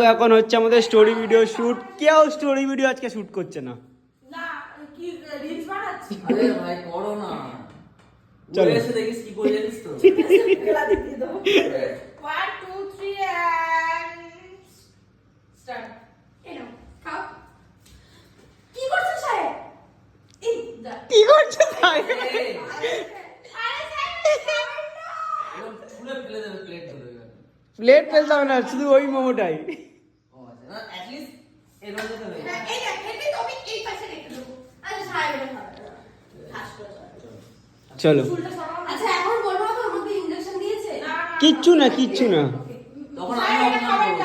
তো এখন হচ্ছে আমাদের স্টোরি ভিডিও শুট। কেউ স্টোরি ভিডিও আজকে শুট করছে না। না কি রিলস বানাচ্ছি? আরে ভাই করো না। চলো এসে দেখিস কি করে জানিস তো। খেলা দেখিয়ে দাও। 1 2 3 and স্টার্ট। এই নাও খাও। কি করছো সাহেব? এই যা। কি করছে ভাই? আরে সাহেব খাবেন না। এরকম ছুঁড়ে ফেলে দেবে প্লেট ধরে। প্লেট ফেলতে হবে না, শুধু ওই মোমোটাই। ও আচ্ছা না অ্যাট লিস্ট এরকম তো নেই। হ্যাঁ, এই দেখ খেতে তো আমি এই পাশে রেখে দেবো। আচ্ছা সাহেব এটা খাবে। হাস করে চলো। চুলটা সরাও। আচ্ছা এখন বলবো তো ওর মধ্যে ইনজেকশন দিয়েছে? না কিচ্ছু না, কিচ্ছু না। তখন আমি অপমান করব।